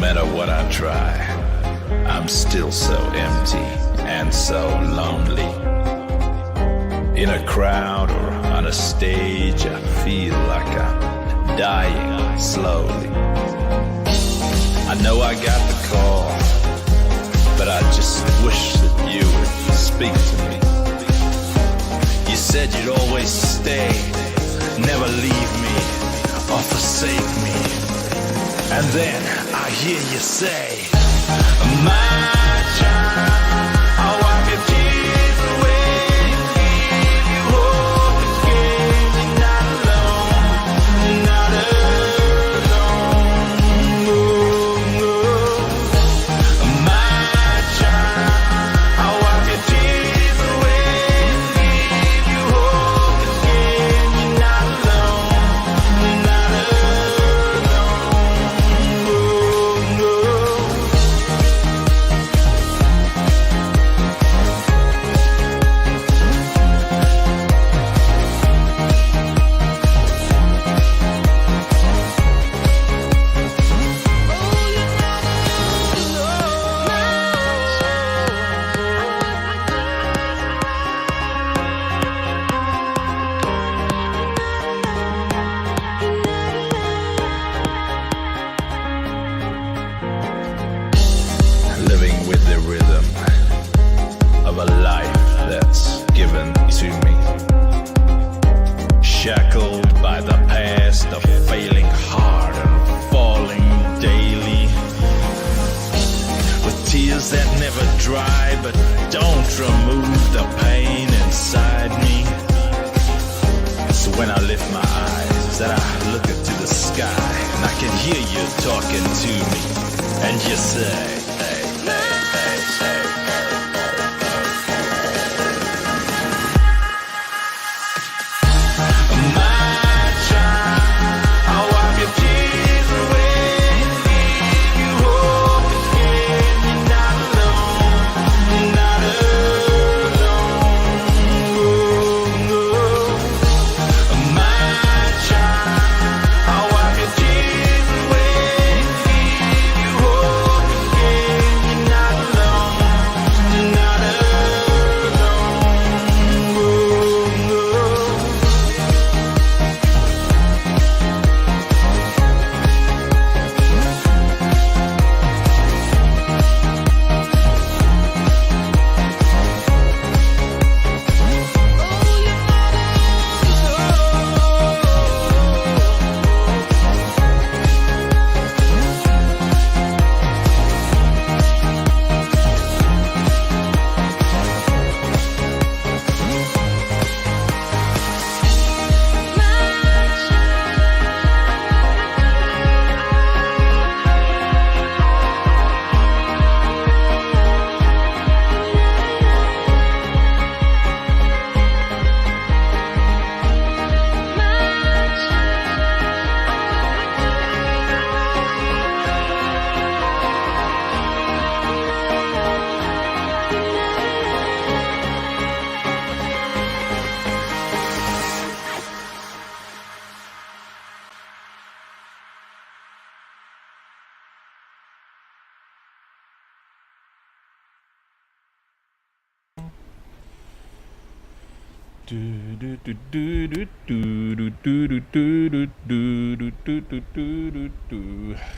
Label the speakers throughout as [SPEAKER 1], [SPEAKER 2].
[SPEAKER 1] matter what I try, I'm still so empty and so lonely. In a crowd or on a stage, I feel like I'm dying slowly. I know I got the call, but I just wish that you would speak to me. You said you'd always stay, never leave me or forsake me. And then I hear you say, my child, I'll wipe your tears away and give you hope again. You're not alone, not alone. My child, I'll wipe your tears away and give you hope again. You're not alone, not alone. Living with the rhythm of a life that's given to me. Shackled by the past of failing hard and falling daily. With tears that never dry but don't remove the pain inside me. So when I lift my eyes and I look into the sky and I can hear you talking to me, and you say,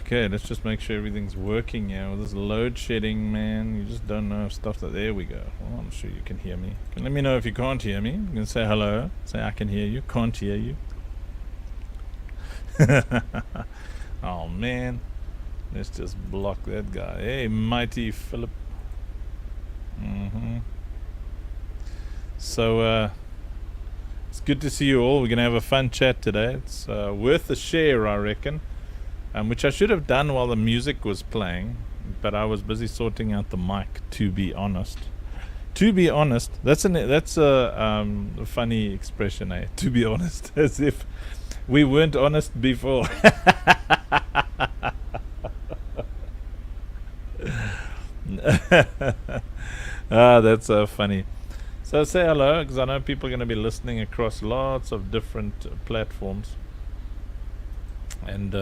[SPEAKER 1] Okay, let's just make sure everything's working here. With this load shedding, man, you just don't know stuff that. There we go. Well, I'm sure you can hear me. Let me know if you can't hear me. You can say hello. Say I can hear you. Can't hear you. Oh man, let's just block that guy. Hey, mighty Philip. So it's good to see you all. We're gonna have a fun chat today. It's worth a share, I reckon. Which I should have done while the music was playing, but I was busy sorting out the mic. To be honest, that's a funny expression, eh? To be honest, as if we weren't honest before. That's so funny. So say hello, because I know people are going to be listening across lots of different platforms, and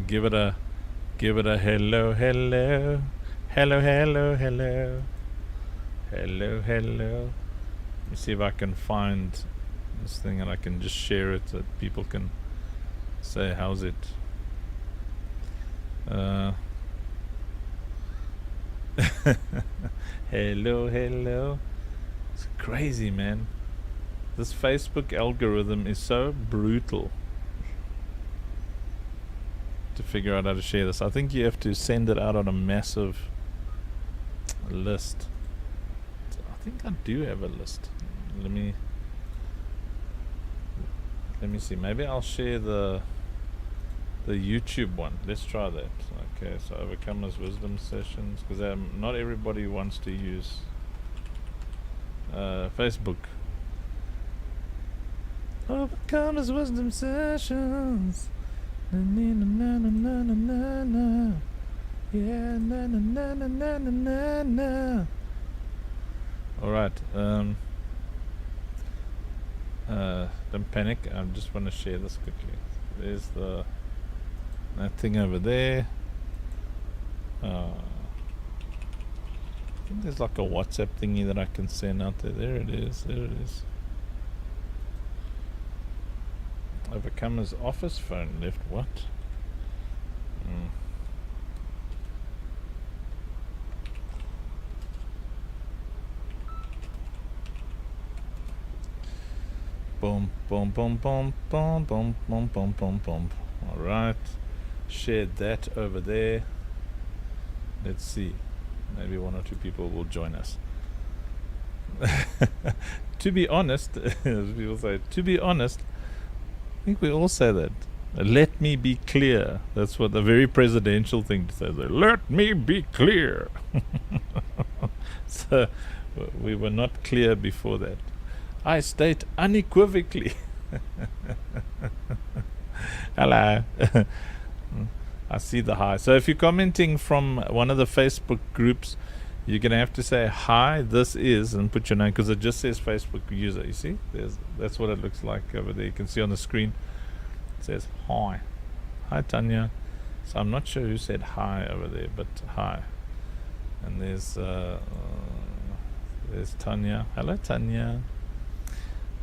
[SPEAKER 1] give it a give it a hello, hello, hello, hello, hello, hello, hello. Let me see if I can find this thing and I can just share it so that people can say, how's it? Hello, hello. It's crazy, man. This Facebook algorithm is so brutal to figure out how to share this. I think you have to send it out on a massive list. I think I do have a list. Let me see. Maybe I'll share the YouTube one. Let's try that. Okay, so Overcomers Wisdom Sessions, because not everybody wants to use Facebook. Overcomers Wisdom Sessions. Na na na na na na na na. Yeah, na na na na na na na. All right. Don't panic. I just want to share this quickly. There's that thing over there. I think there's like a WhatsApp thingy that I can send out there. There it is. There it is. Overcomer's office phone left. What? Boom, boom, boom, boom, boom, boom, boom, boom, boom, boom. All right. Shared that over there. Let's see. Maybe one or two people will join us. To be honest, as people say, to be honest, I think we all say that. Let me be clear. That's what the very presidential thing to say. Let me be clear. So we were not clear before that. I state unequivocally. Hello. I see the hi. So if you're commenting from one of the Facebook groups, you're going to have to say, hi, this is, and put your name, because it just says Facebook user. You see? That's what it looks like over there. You can see on the screen. It says, hi. Hi, Tanya. So I'm not sure who said hi over there, but hi. And there's Tanya. Hello, Tanya.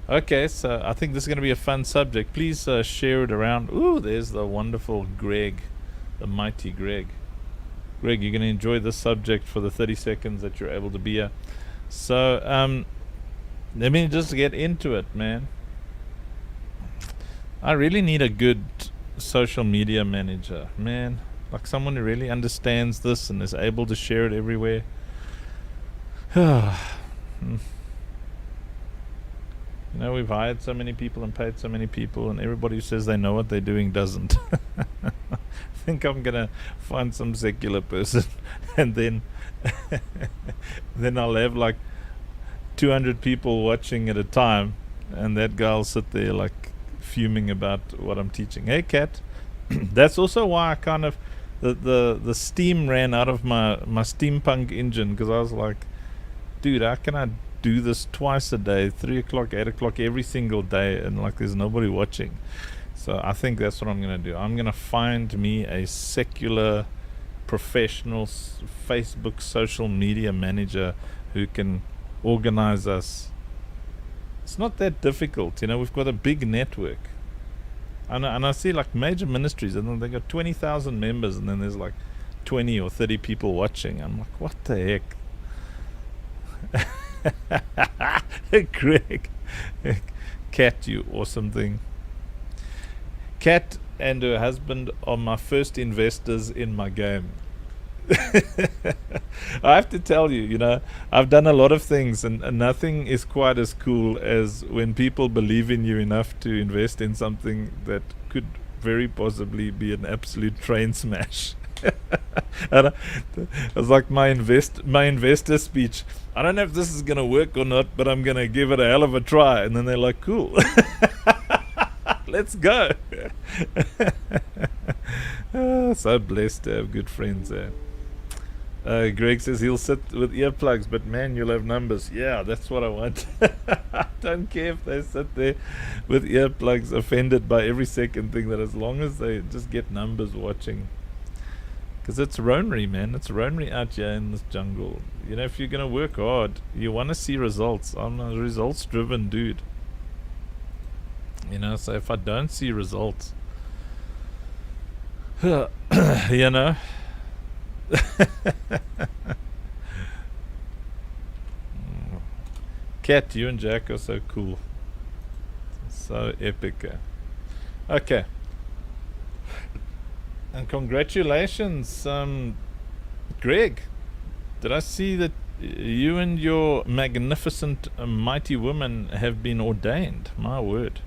[SPEAKER 1] Okay, so I think this is going to be a fun subject. Please share it around. Ooh, there's the wonderful Greg, the mighty Greg. Greg, you're going to enjoy this subject for the 30 seconds that you're able to be here. So, let me just get into it, man. I really need a good social media manager, man. Like someone who really understands this and is able to share it everywhere. You know, we've hired so many people and paid so many people, and everybody who says they know what they're doing doesn't. I think I'm gonna find some secular person, and then then I'll have like 200 people watching at a time, and that guy'll sit there like fuming about what I'm teaching. Hey, Kat. That's also why I kind of the steam ran out of my steampunk engine, because I was like, dude, how can I do this twice a day, 3 o'clock, 8 o'clock, every single day, and like there's nobody watching? So I think that's what I'm going to do. I'm going to find me a secular, professional Facebook social media manager who can organize us. It's not that difficult, you know. We've got a big network, and I see like major ministries, and then they got 20,000 members, and then there's like 20 or 30 people watching. I'm like, what the heck? Greg, Kat, you awesome thing. Kat and her husband are my first investors in my game. I have to tell you, you know, I've done a lot of things, and nothing is quite as cool as when people believe in you enough to invest in something that could very possibly be an absolute train smash. And it was like my investor speech. I don't know if this is going to work or not, but I'm going to give it a hell of a try. And then they're like, cool. Let's go. So blessed to have good friends there. Greg says he'll sit with earplugs, but man, you'll have numbers. Yeah, that's what I want. I don't care if they sit there with earplugs offended by every second thing, that as long as they just get numbers watching.
[SPEAKER 2] Because it's ronery, man. It's ronery out here in this jungle. You know, if you're gonna work hard, you want to see results. I'm a results-driven dude. You know, so if I don't see results, you know. Cat, you and Jack are so cool. So epic. Okay. And congratulations, Greg. Did I see that you and your magnificent, mighty woman have been ordained? My word.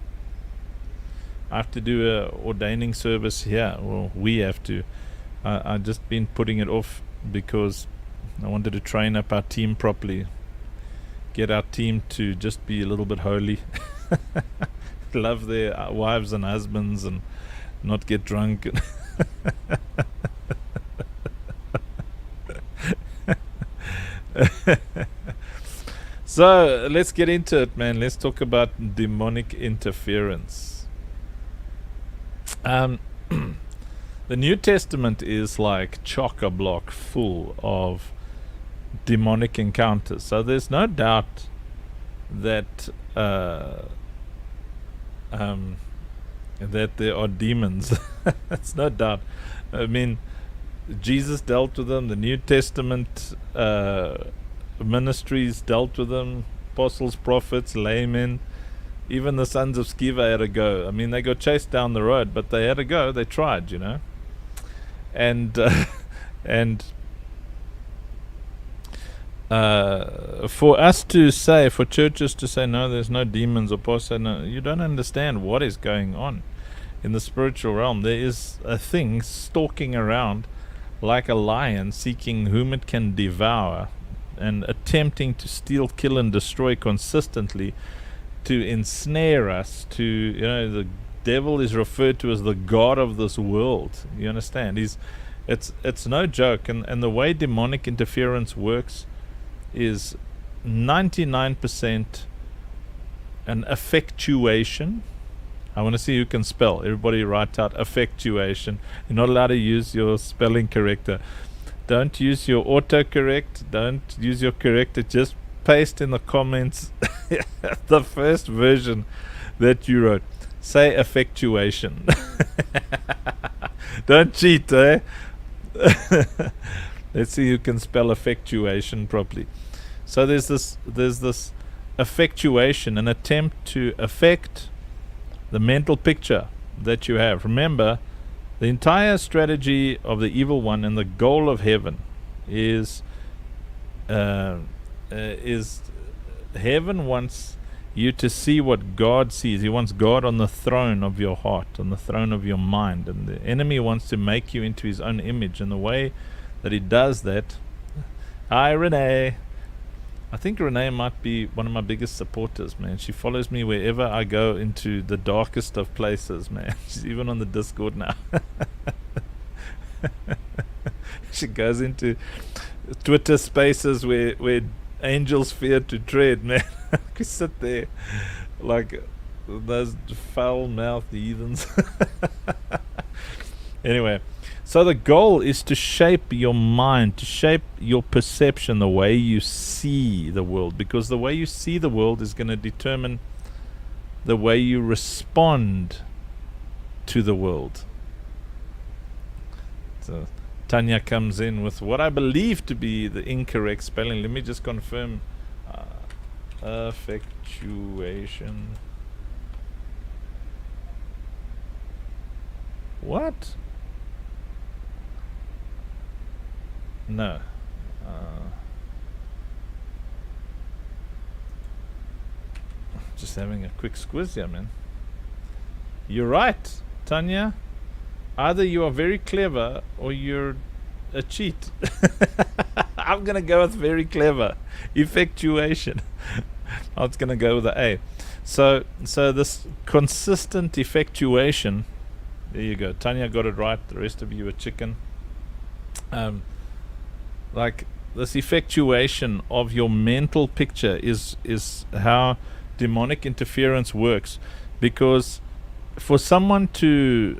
[SPEAKER 2] I have to do a ordaining service here. Well, we have to. I've just been putting it off because I wanted to train up our team properly. Get our team to just be a little bit holy. Love their wives and husbands and not get drunk. So let's get into it, man. Let's talk about demonic interference. The New Testament is like chock-a-block full of demonic encounters. So there's no doubt that that there are demons. It's no doubt. I mean, Jesus dealt with them. The New Testament ministries dealt with them. Apostles, prophets, laymen. Even the sons of Sceva had a go. I mean, they got chased down the road, but they had a go. They tried, you know. And for us to say, for churches to say, no, there's no demons, or pastors, no, you don't understand what is going on in the spiritual realm. There is a thing stalking around like a lion, seeking whom it can devour, and attempting to steal, kill, and destroy consistently, to ensnare us. To, you know, the devil is referred to as the god of this world. You understand? It's no joke. And the way demonic interference works is 99% an effectuation. I want to see who can spell. Everybody write out effectuation. You're not allowed to use your spelling corrector. Don't use your autocorrect. Don't use your corrector. Just paste in the comments the first version that you wrote. Say effectuation. Don't cheat, eh? Let's see who can spell effectuation properly. So there's this effectuation, an attempt to affect the mental picture that you have. Remember, the entire strategy of the evil one and the goal of heaven is heaven wants you to see what God sees. He wants God on the throne of your heart, on the throne of your mind, and the enemy wants to make you into his own image. And the way that he does that, hi Renee, I think Renee might be one of my biggest supporters, man. She follows me wherever I go into the darkest of places, man. She's even on the Discord now. She goes into Twitter spaces where angels fear to tread, man. We sit there like those foul-mouthed heathens. Anyway, so the goal is to shape your mind, to shape your perception, the way you see the world, because the way you see the world is going to determine the way you respond to the world. So Tanya comes in with what I believe to be the incorrect spelling. Let me just confirm. Effectuation. What? No. Just having a quick squiz here, man. You're right, Tanya. Either you are very clever or you're a cheat. I'm going to go with very clever. Effectuation. I was going to go with the A. So this consistent effectuation. There you go. Tanya got it right. The rest of you are chicken. Like this effectuation of your mental picture is how demonic interference works. Because for someone to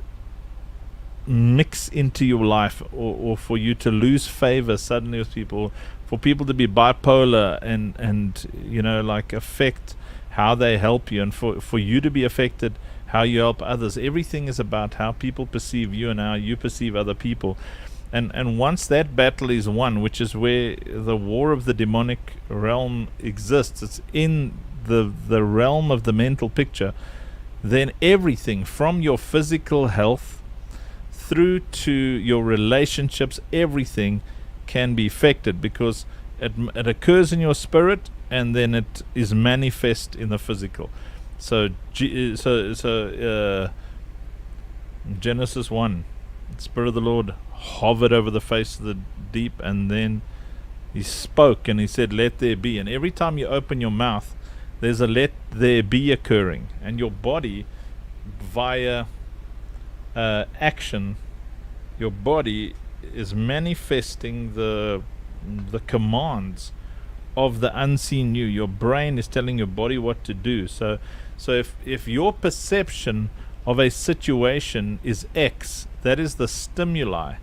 [SPEAKER 2] mix into your life, or for you to lose favor suddenly with people, for people to be bipolar and like affect how they help you, and for you to be affected how you help others. Everything is about how people perceive you and how you perceive other people. And once that battle is won, which is where the war of the demonic realm exists, it's in the realm of the mental picture, then everything from your physical health through to your relationships, everything can be affected, because it occurs in your spirit and then it is manifest in the physical. So Genesis 1, the Spirit of the Lord hovered over the face of the deep, and then he spoke and he said, let there be. And every time you open your mouth, there's a let there be occurring, and your body, via action, your body is manifesting the commands of the unseen you. Your brain is telling your body what to do. So if your perception of a situation is X, that is the stimuli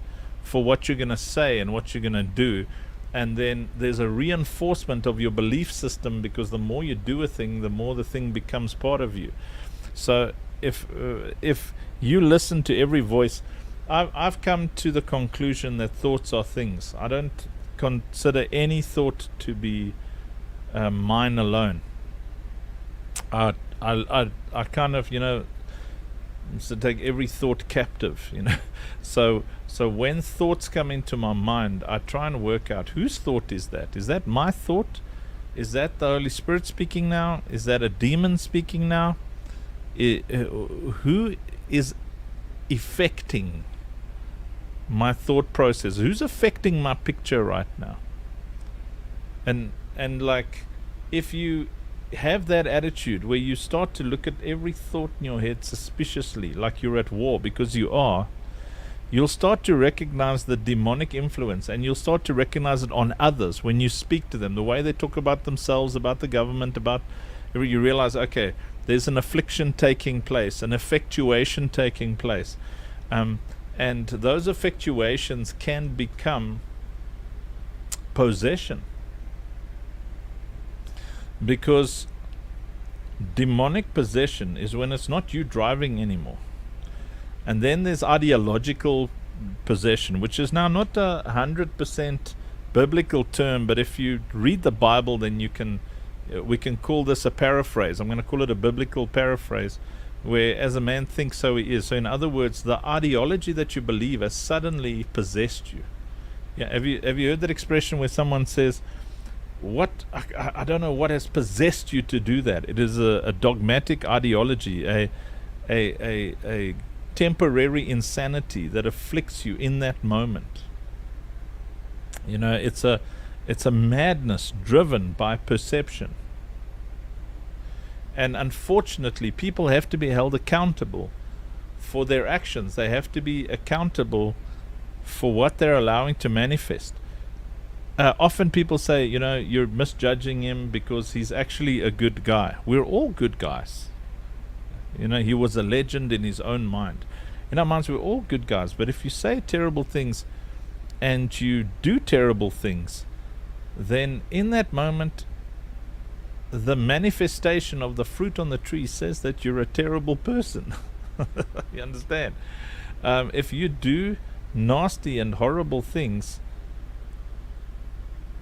[SPEAKER 2] for what you're going to say and what you're going to do. And then there's a reinforcement of your belief system, because the more you do a thing, the more the thing becomes part of you. So if you listen to every voice, I've come to the conclusion that thoughts are things. I don't consider any thought to be mine alone. I kind of, to take every thought captive, So when thoughts come into my mind, I try and work out, whose thought is that? Is that my thought? Is that the Holy Spirit speaking now? Is that a demon speaking now? Who is affecting my thought process? Who's affecting my picture right now? And like, if you have that attitude where you start to look at every thought in your head suspiciously, like you're at war, because you are, you'll start to recognize the demonic influence, and you'll start to recognize it on others when you speak to them. The way they talk about themselves, about the government, you realize, okay, there's an affliction taking place, an effectuation taking place. And those effectuations can become possession, because demonic possession is when it's not you driving anymore. And then there's ideological possession, which is now not 100% biblical term, but if you read the Bible, then we can call this a paraphrase. I'm going to call it a biblical paraphrase, where as a man thinks, so he is. So in other words, the ideology that you believe has suddenly possessed you. Yeah, have you heard that expression where someone says, "What I don't know what has possessed you to do that"? It is a dogmatic ideology, a temporary insanity that afflicts you in that moment. It's a madness driven by perception. And unfortunately, people have to be held accountable for their actions. They have to be accountable for what they're allowing to manifest. Often people say, you're misjudging him because he's actually a good guy. We're all good guys. He was a legend in his own mind. In our minds, we're all good guys. But if you say terrible things and you do terrible things, then in that moment, the manifestation of the fruit on the tree says that you're a terrible person. You understand? If you do nasty and horrible things,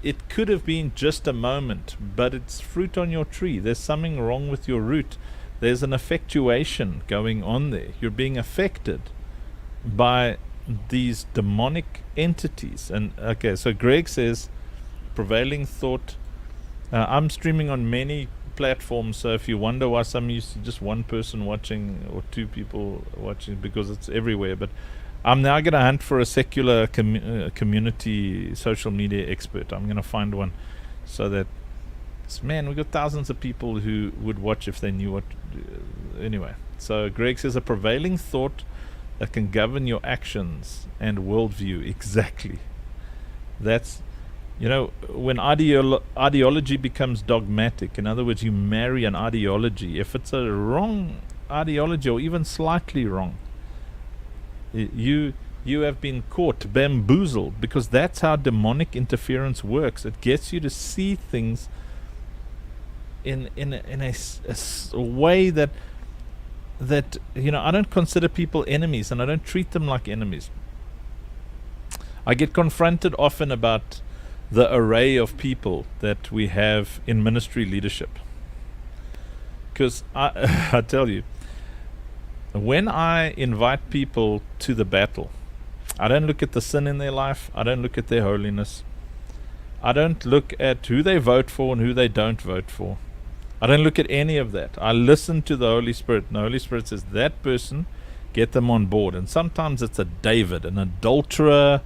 [SPEAKER 2] it could have been just a moment, but it's fruit on your tree. There's something wrong with your root. There's an effectuation going on there. You're being affected by these demonic entities. And okay, so Greg says, prevailing thought. I'm streaming on many platforms, so if you wonder why some used to just one person watching or two people watching, because it's everywhere. But I'm now going to hunt for a secular community social media expert. I'm going to find one, so that, man, we've got thousands of people who would watch if they knew what. Anyway, so Greg says a prevailing thought that can govern your actions and worldview. Exactly. That's, when ideology becomes dogmatic, in other words, you marry an ideology. If it's a wrong ideology or even slightly wrong, You have been caught, bamboozled, because that's how demonic interference works. It gets you to see things in a way that I don't consider people enemies, and I don't treat them like enemies. I get confronted often about the array of people that we have in ministry leadership, because I tell you, when I invite people to the battle, I don't look at the sin in their life. I don't look at their holiness. I don't look at who they vote for and who they don't vote for. I don't look at any of that. I listen to the Holy Spirit, and the Holy Spirit says, that person, get them on board. And sometimes it's a David, an adulterer,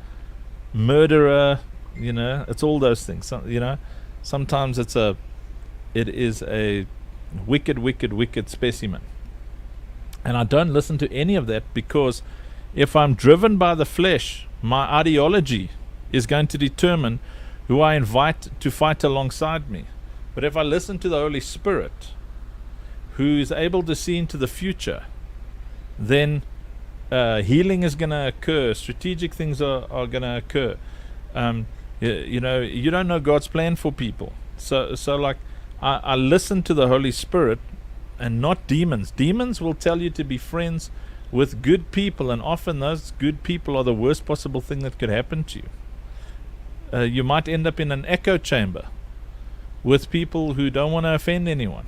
[SPEAKER 2] murderer, it's all those things. Sometimes it is a wicked specimen. And I don't listen to any of that, because if I'm driven by the flesh, my ideology is going to determine who I invite to fight alongside me. But if I listen to the Holy Spirit, who is able to see into the future, then healing is going to occur. Strategic things are going to occur. You don't know God's plan for people. So like, I listen to the Holy Spirit and not demons. Demons will tell you to be friends with good people, and often those good people are the worst possible thing that could happen to you. You might end up in an echo chamber with people who don't want to offend anyone.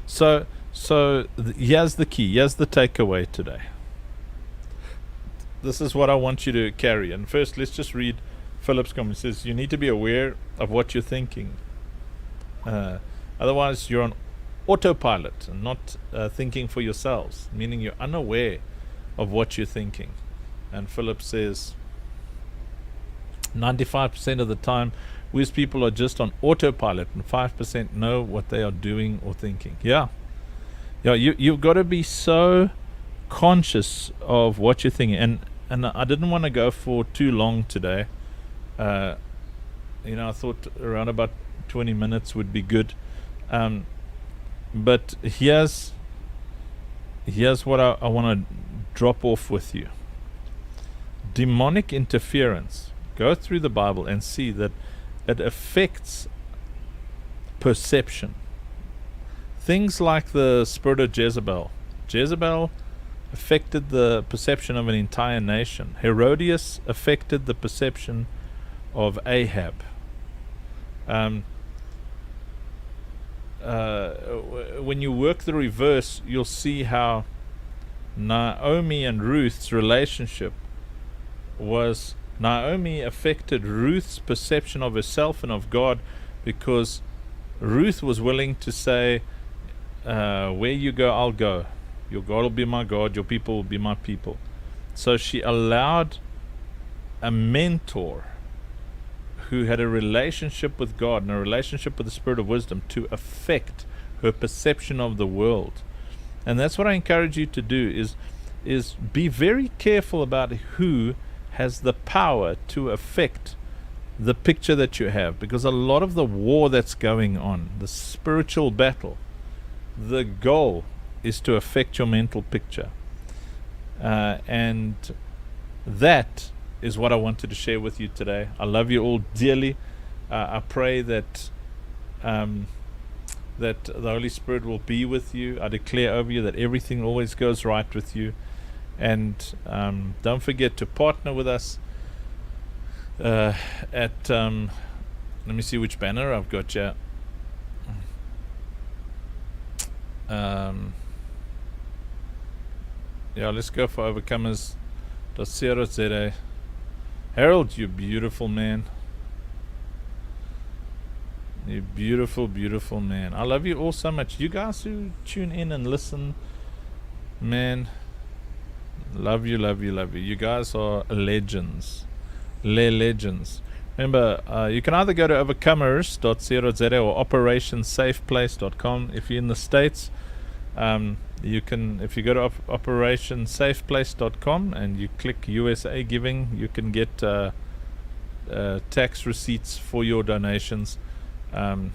[SPEAKER 2] So here's the key. Here's the takeaway today. This is what I want you to carry. And first, let's just read Philip's comment. It says, you need to be aware of what you're thinking. Otherwise, you're on autopilot and not thinking for yourselves, meaning you're unaware of what you're thinking. And Philip says, 95% of the time, we as people are just on autopilot, and 5% know what they are doing or thinking. You've got to be so conscious of what you're thinking. And I didn't want to go for too long today. I thought around about 20 minutes would be good. But here's what I want to drop off with you. Demonic interference. Go through the Bible and see that it affects perception. Things like the spirit of Jezebel. Jezebel affected the perception of an entire nation. Herodias affected the perception of Ahab. When you work the reverse, you'll see how Naomi and Ruth's relationship was, Naomi affected Ruth's perception of herself and of God, because Ruth was willing to say, where you go, I'll go. Your God will be my God, your people will be my people. So she allowed a mentor who had a relationship with God and a relationship with the Spirit of wisdom to affect her perception of the world. And that's what I encourage you to do, is be very careful about who has the power to affect the picture that you have, because a lot of the war that's going on, the spiritual battle, the goal is to affect your mental picture. And that is what I wanted to share with you today. I love you all dearly. I pray that that the Holy Spirit will be with you. I declare over you that everything always goes right with you. And don't forget to partner with us at let me see which banner I've got here. Let's go for overcomers.co.za. Harold, you beautiful man. You beautiful, beautiful man. I love you all so much. You guys who tune in and listen, man, love you, love you, love you. You guys are legends. Legends. Remember, you can either go to overcomers.co.za or operationsafeplace.com. If you're in the States, you can, if you go to operationsafeplace.com and you click USA Giving, you can get tax receipts for your donations. So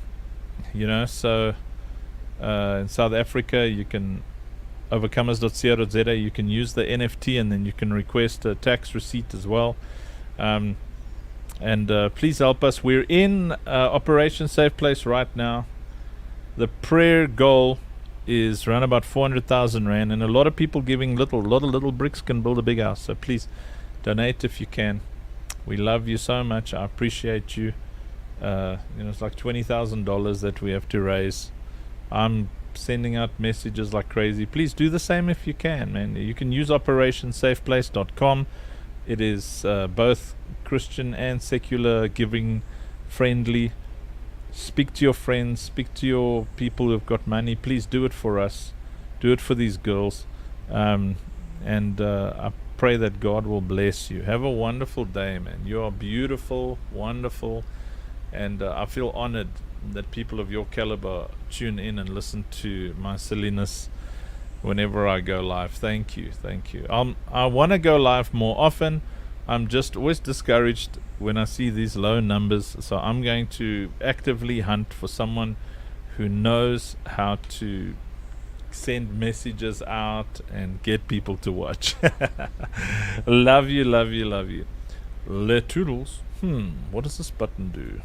[SPEAKER 2] in South Africa, you can overcomers.co.za. You can use the NFT, and then you can request a tax receipt as well. And please help us. We're in Operation Safe Place right now. The prayer goal is around about 400,000 rand, and a lot of people giving little bricks can build a big house. So please donate if you can. We love you so much. I appreciate you. It's like $20,000 that we have to raise. I'm sending out messages like crazy. Please do the same if you can, man. You can use operationsafeplace.com. It is both Christian and secular giving friendly. Speak to your friends, speak to your people who've got money. Please do it for us. Do it for these girls. I pray that God will bless you. Have a wonderful day, man. You are beautiful, wonderful, and I feel honored that people of your caliber tune in and listen to my silliness whenever I go live. Thank you. I want to go live more often. I'm just always discouraged when I see these low numbers, so I'm going to actively hunt for someone who knows how to send messages out and get people to watch. Love you. Le toodles. What does this button do?